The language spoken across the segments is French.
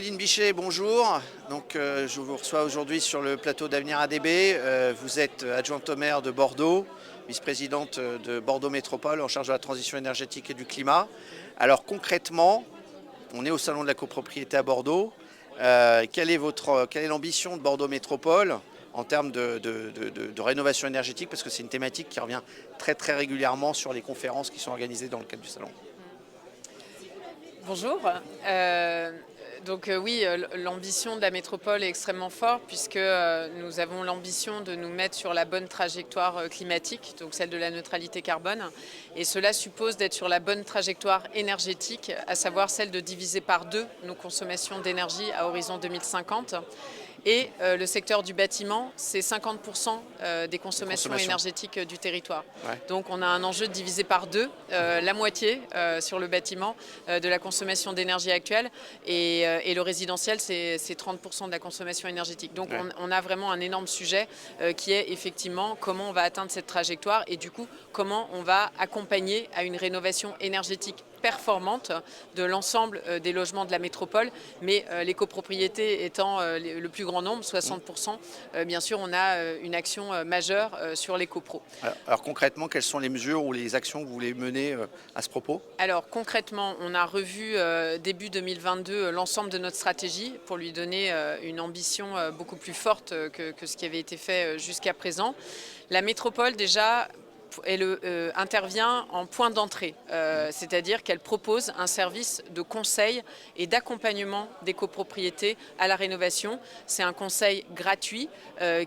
Céline Bichet, bonjour. Je vous reçois aujourd'hui sur le plateau d'Avenir ADB. Vous êtes adjointe au maire de Bordeaux, vice-présidente de Bordeaux Métropole en charge de la transition énergétique et du climat. Alors concrètement, on est au salon de la copropriété à Bordeaux. Quelle est l'ambition de Bordeaux Métropole en termes de rénovation énergétique? Parce que c'est une thématique qui revient très très régulièrement sur les conférences qui sont organisées dans le cadre du salon. Bonjour. Oui, l'ambition de la métropole est extrêmement forte puisque nous avons l'ambition de nous mettre sur la bonne trajectoire climatique, donc celle de la neutralité carbone. Et cela suppose d'être sur la bonne trajectoire énergétique, à savoir celle de diviser par deux nos consommations d'énergie à horizon 2050. Et le secteur du bâtiment, c'est 50% des consommations énergétiques du territoire. Ouais. Donc on a un enjeu de diviser par deux, la moitié sur le bâtiment de la consommation d'énergie actuelle et le résidentiel, c'est 30% de la consommation énergétique. Donc ouais. on a vraiment un énorme sujet qui est effectivement comment on va atteindre cette trajectoire et du coup comment on va accompagner à une rénovation énergétique performante de l'ensemble des logements de la métropole, mais les copropriétés étant le plus grand nombre, 60%, bien sûr, on a une action majeure sur les copros. Alors concrètement, quelles sont les mesures ou les actions que vous voulez mener à ce propos? Alors concrètement, on a revu début 2022 l'ensemble de notre stratégie pour lui donner une ambition beaucoup plus forte que ce qui avait été fait jusqu'à présent. La métropole déjà intervient en point d'entrée, c'est-à-dire qu'elle propose un service de conseil et d'accompagnement des copropriétés à la rénovation. C'est un conseil gratuit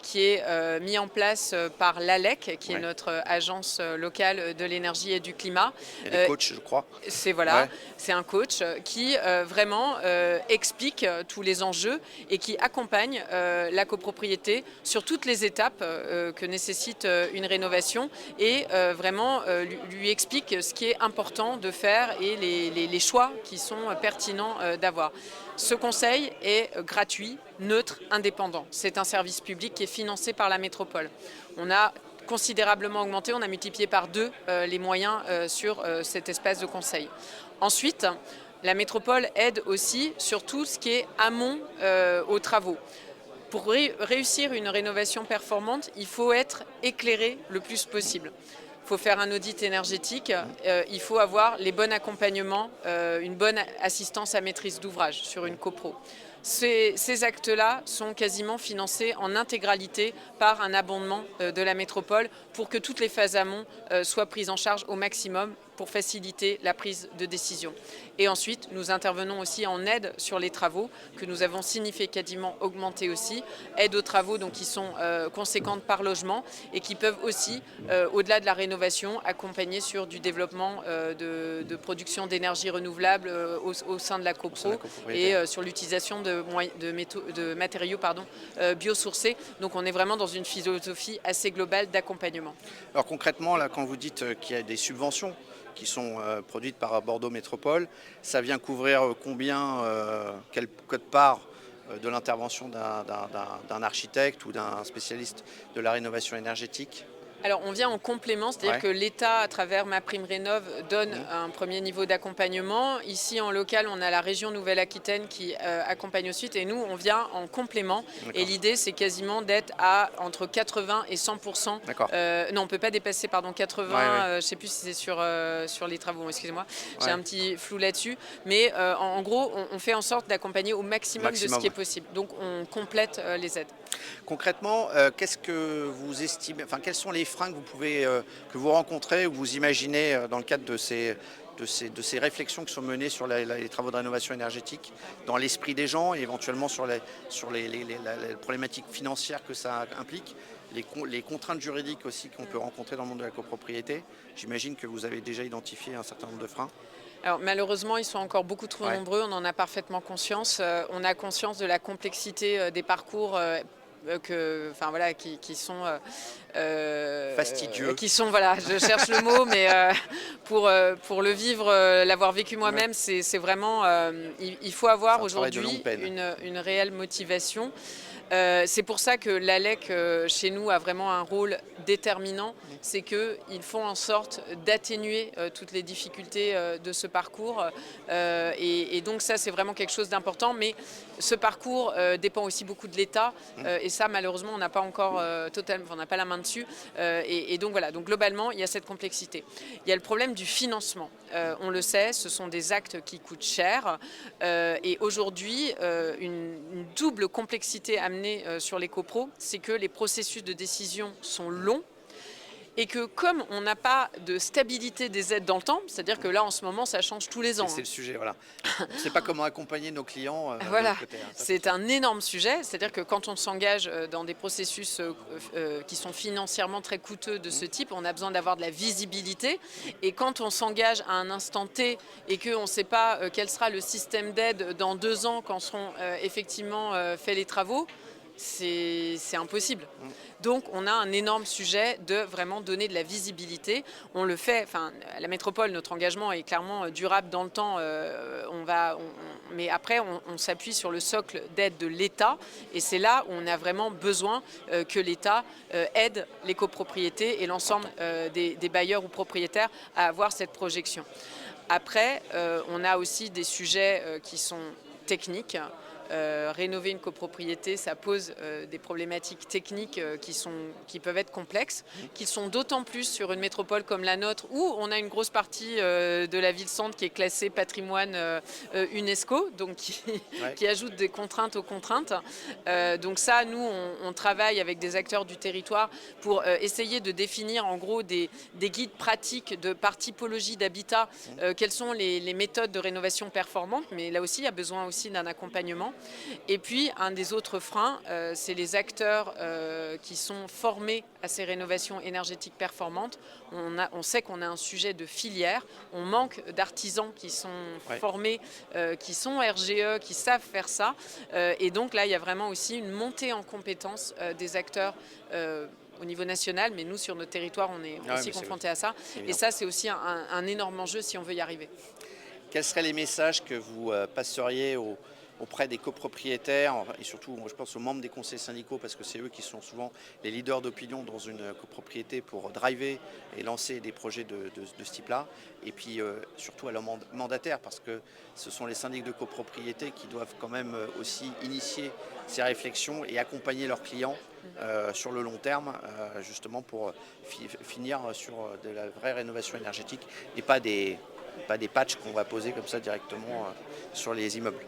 qui est mis en place par l'ALEC, qui est notre agence locale de l'énergie et du climat. Il y a des coachs, je crois. C'est un coach qui vraiment explique tous les enjeux et qui accompagne la copropriété sur toutes les étapes que nécessite une rénovation et vraiment lui explique ce qui est important de faire et les choix qui sont pertinents d'avoir. Ce conseil est gratuit, neutre, indépendant. C'est un service public qui est financé par la métropole. On a considérablement augmenté, on a multiplié par 2 les moyens sur cet espace de conseil. Ensuite, la métropole aide aussi sur tout ce qui est amont aux travaux. Pour réussir une rénovation performante, il faut être éclairé le plus possible. Il faut faire un audit énergétique, il faut avoir les bons accompagnements, une bonne assistance à maîtrise d'ouvrage sur une copro. Ces actes-là sont quasiment financés en intégralité par un abondement de la métropole pour que toutes les phases amont soient prises en charge au maximum pour faciliter la prise de décision. Et ensuite, nous intervenons aussi en aide sur les travaux que nous avons significativement augmenté aussi. Aide aux travaux donc, qui sont conséquentes par logement et qui peuvent aussi, au-delà de la rénovation, accompagner sur du développement de production d'énergie renouvelable au sein de la copro et sur l'utilisation de matériaux biosourcés. Donc on est vraiment dans une philosophie assez globale d'accompagnement. Alors concrètement, là, quand vous dites qu'il y a des subventions qui sont produites par Bordeaux Métropole, ça vient couvrir quelle quote-part de l'intervention d'un architecte ou d'un spécialiste de la rénovation énergétique? Alors on vient en complément, c'est-à-dire que l'État, à travers MaPrimeRénov', donne un premier niveau d'accompagnement. Ici en local, on a la région Nouvelle-Aquitaine qui accompagne ensuite et nous, on vient en complément. Et l'idée, c'est quasiment d'être à entre 80 et 100%. Non, on ne peut pas dépasser 80, je ne sais plus si c'est sur les travaux, excusez-moi, j'ai un petit flou là-dessus. Mais en gros, on fait en sorte d'accompagner au maximum de ce qui est possible. Donc on complète les aides. Concrètement, qu'est-ce que vous estimez, quels sont les freins que vous rencontrez ou vous imaginez dans le cadre de ces réflexions qui sont menées sur les travaux de rénovation énergétique dans l'esprit des gens et éventuellement sur les problématiques financières que ça implique, les contraintes juridiques aussi qu'on peut rencontrer dans le monde de la copropriété? J'imagine que vous avez déjà identifié un certain nombre de freins. Alors, malheureusement, ils sont encore beaucoup trop nombreux, on en a parfaitement conscience. On a conscience de la complexité des parcours qui sont fastidieux. Qui sont, je cherche le mot, mais pour le vivre, l'avoir vécu moi-même, c'est vraiment, il faut avoir aujourd'hui une réelle motivation. C'est pour ça que l'ALEC, chez nous, a vraiment un rôle déterminant. C'est qu'ils font en sorte d'atténuer toutes les difficultés de ce parcours. Et donc ça, c'est vraiment quelque chose d'important. Mais ce parcours dépend aussi beaucoup de l'État. Et ça, malheureusement, on n'a pas encore totalement, on n'a pas la main dessus. Et donc voilà, donc globalement, il y a cette complexité. Il y a le problème du financement. On le sait, ce sont des actes qui coûtent cher. Et aujourd'hui, une double complexité amenée sur les copros, c'est que les processus de décision sont longs et que comme on n'a pas de stabilité des aides dans le temps, c'est-à-dire que là en ce moment ça change tous les ans. C'est le sujet, voilà. On ne sait pas comment accompagner nos clients. Voilà, côté, hein, c'est un énorme sujet, c'est-à-dire que quand on s'engage dans des processus qui sont financièrement très coûteux de ce type, on a besoin d'avoir de la visibilité. Et quand on s'engage à un instant T et qu'on ne sait pas quel sera le système d'aide dans 2 ans quand seront effectivement faits les travaux, c'est impossible. Donc on a un énorme sujet de vraiment donner de la visibilité. On le fait, enfin à la métropole, notre engagement est clairement durable dans le temps. Mais après on s'appuie sur le socle d'aide de l'État et c'est là où on a vraiment besoin que l'État aide les copropriétés et l'ensemble des bailleurs ou propriétaires à avoir cette projection. Après, on a aussi des sujets qui sont techniques. Rénover une copropriété, ça pose des problématiques techniques qui peuvent être complexes, qui sont d'autant plus sur une métropole comme la nôtre, où on a une grosse partie de la ville-centre qui est classée patrimoine UNESCO, donc qui ajoute des contraintes aux contraintes. Donc ça, nous, on travaille avec des acteurs du territoire pour essayer de définir en gros des guides pratiques par typologie d'habitat, quelles sont les méthodes de rénovation performantes, mais là aussi, il y a besoin aussi d'un accompagnement. Et puis, un des autres freins, c'est les acteurs qui sont formés à ces rénovations énergétiques performantes. On sait qu'on a un sujet de filière, on manque d'artisans qui sont formés, qui sont RGE, qui savent faire ça. Et donc là, il y a vraiment aussi une montée en compétences des acteurs au niveau national, mais nous, sur notre territoire, on est aussi confrontés à ça. Et ça, c'est aussi un énorme enjeu si on veut y arriver. Quels seraient les messages que vous passeriez auprès des copropriétaires et surtout, je pense aux membres des conseils syndicaux parce que c'est eux qui sont souvent les leaders d'opinion dans une copropriété pour driver et lancer des projets de ce type-là. Et puis surtout à leurs mandataires parce que ce sont les syndics de copropriété qui doivent quand même aussi initier ces réflexions et accompagner leurs clients sur le long terme justement pour finir sur de la vraie rénovation énergétique et pas des patchs qu'on va poser comme ça directement sur les immeubles.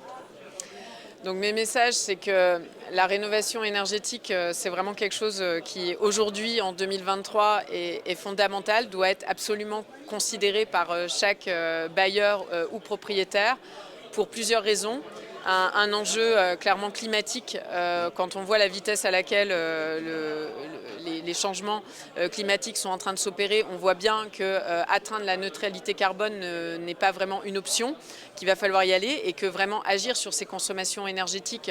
Donc mes messages, c'est que la rénovation énergétique, c'est vraiment quelque chose qui aujourd'hui, en 2023, est fondamental, doit être absolument considéré par chaque bailleur ou propriétaire pour plusieurs raisons. Un enjeu clairement climatique, quand on voit la vitesse à laquelle les changements climatiques sont en train de s'opérer, on voit bien qu'atteindre la neutralité carbone n'est pas vraiment une option, qu'il va falloir y aller et que vraiment agir sur ces consommations énergétiques,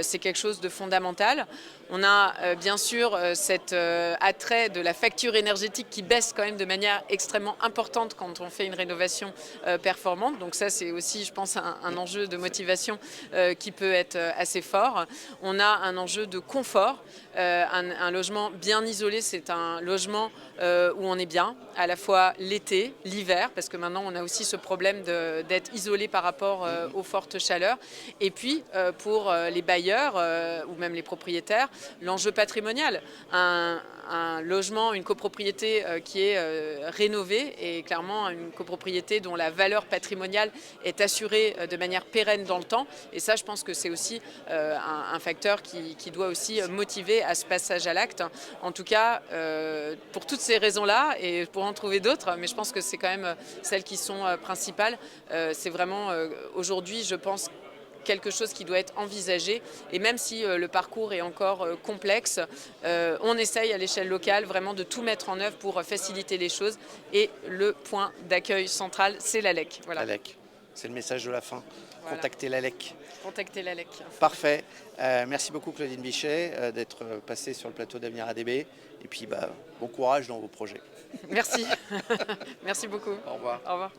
c'est quelque chose de fondamental. On a bien sûr cet attrait de la facture énergétique qui baisse quand même de manière extrêmement importante quand on fait une rénovation performante. Donc ça, c'est aussi, je pense, un enjeu de motivation qui peut être assez fort. On a un enjeu de confort. Un logement bien isolé, c'est un logement où on est bien, à la fois l'été, l'hiver, parce que maintenant on a aussi ce problème d'être isolé par rapport aux fortes chaleurs. Et puis pour les bailleurs ou même les propriétaires, l'enjeu patrimonial. Un logement, une copropriété qui est rénovée et clairement une copropriété dont la valeur patrimoniale est assurée de manière pérenne dans le temps. Et ça, je pense que c'est aussi un facteur qui doit aussi motiver à ce passage à l'acte. En tout cas, pour toutes ces raisons-là, et pour en trouver d'autres, mais je pense que c'est quand même celles qui sont principales. C'est vraiment aujourd'hui, je pense, quelque chose qui doit être envisagé. Et même si le parcours est encore complexe, on essaye à l'échelle locale vraiment de tout mettre en œuvre pour faciliter les choses. Et le point d'accueil central, c'est l'ALEC. Voilà. L'ALEC, c'est le message de la fin. Voilà. Contactez l'ALEC. Contactez l'ALEC. Parfait. Merci beaucoup Claudine Bichet d'être passée sur le plateau d'Avenir ADB. Et puis bon courage dans vos projets. Merci. Merci beaucoup. Au revoir. Au revoir.